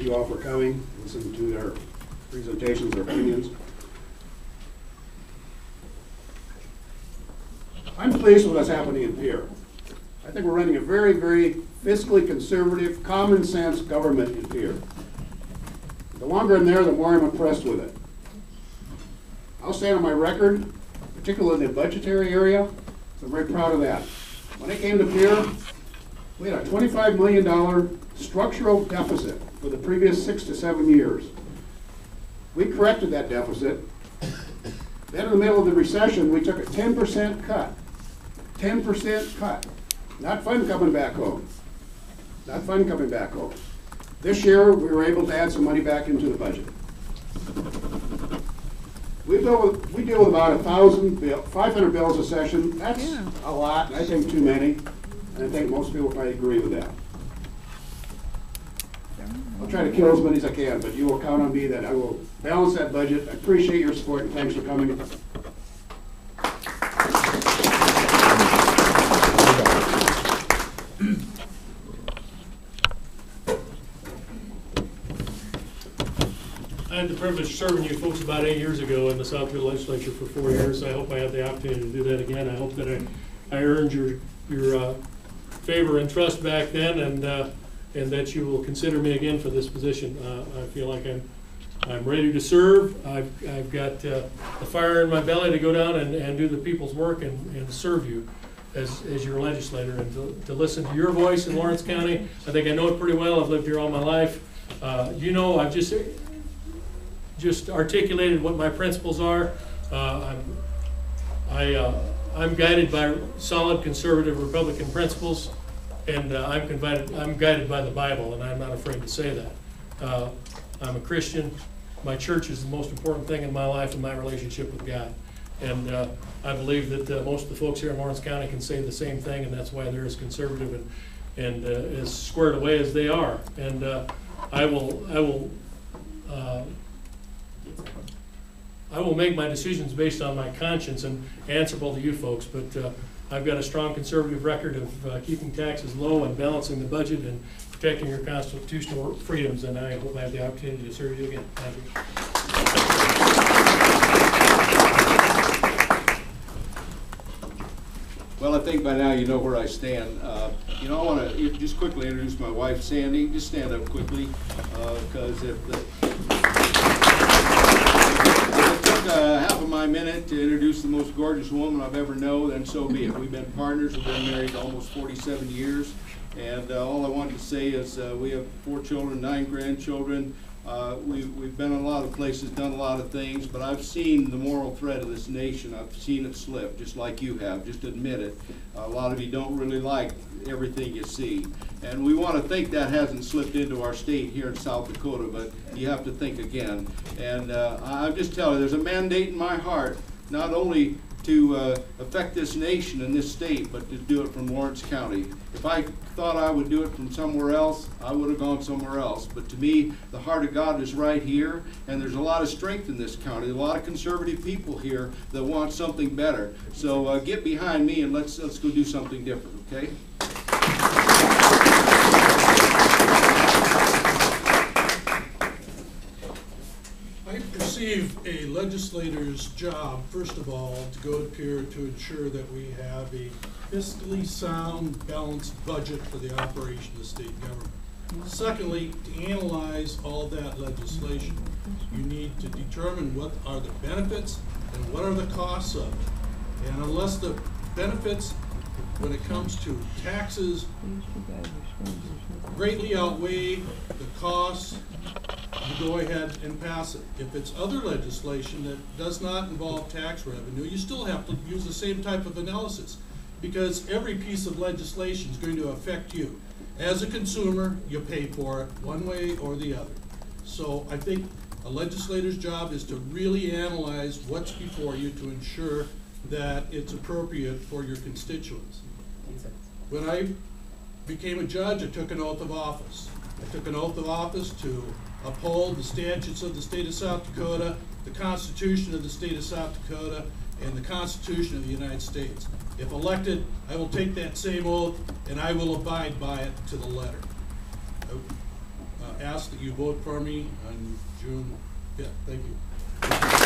you all for coming, listening to our presentations, our opinions. I'm pleased with what's happening in Pierre. I think we're running a very, very fiscally conservative, common sense government in Pierre. The longer I'm there, the more I'm impressed with it. I'll stand on my record, particularly in the budgetary area, so I'm very proud of that. When I came to Pierre, we had a $25 million structural deficit for the previous 6 to 7 years. We corrected that deficit. Then in the middle of the recession, we took a 10% cut. 10% cut. Not fun coming back home. Not fun coming back home. This year, we were able to add some money back into the budget. We deal with about 500 bills a session. That's a lot, and I think too many. And I think most people probably agree with that. I'll try to kill as many as I can, but you will count on me that I will balance that budget. I appreciate your support, and thanks for coming. I had the privilege of serving you folks about 8 years ago in the Southfield Legislature for 4 years. I hope I have the opportunity to do that again. I hope that I earned your favor and trust back then, and that you will consider me again for this position. I feel like I'm ready to serve. I've got the fire in my belly to go down and do the people's work and serve you as your legislator, and to listen to your voice in Lawrence County. I think I know it pretty well. I've lived here all my life. You know, I've just articulated what my principles are. I'm guided by solid conservative Republican principles, and I'm guided by the Bible, and I'm not afraid to say that. I'm a Christian. My church is the most important thing in my life and my relationship with God. And I believe that most of the folks here in Lawrence County can say the same thing, and that's why they're as conservative and as squared away as they are. And I will make my decisions based on my conscience and answerable to you folks, but I've got a strong conservative record of keeping taxes low and balancing the budget and protecting your constitutional freedoms, and I hope I have the opportunity to serve you again. Thank you. Well, I think by now you know where I stand. I want to just quickly introduce my wife, Sandy. Just stand up quickly, because if it took half of my minute to introduce the most gorgeous woman I've ever known, then so be it. We've been partners. We've been married almost 47 years. And all I wanted to say is we have 4 children, 9 grandchildren. We've been in a lot of places, done a lot of things, but I've seen the moral thread of this nation. I've seen it slip, just like you have. Just admit it. A lot of you don't really like everything you see. And we want to think that hasn't slipped into our state here in South Dakota, but you have to think again. And I'm just telling you, there's a mandate in my heart, not only to affect this nation and this state, but to do it from Lawrence County. If I thought I would do it from somewhere else, I would have gone somewhere else. But to me, the heart of God is right here, and there's a lot of strength in this county, a lot of conservative people here that want something better. So get behind me and let's go do something different, okay? I perceive a legislator's job, first of all, to go to Pierre to ensure that we have a fiscally sound, balanced budget for the operation of the state government. Secondly, to analyze all that legislation, you need to determine what are the benefits and what are the costs of it. And unless the benefits, when it comes to taxes, greatly outweigh the costs, you go ahead and pass it. If it's other legislation that does not involve tax revenue, you still have to use the same type of analysis, because every piece of legislation is going to affect you. As a consumer, you pay for it one way or the other. So I think a legislator's job is to really analyze what's before you to ensure that it's appropriate for your constituents. When I became a judge, I took an oath of office. I took an oath of office to uphold the statutes of the state of South Dakota, the Constitution of the state of South Dakota, and the Constitution of the United States. If elected, I will take that same oath and I will abide by it to the letter. ask that you vote for me on June 5th. Thank you.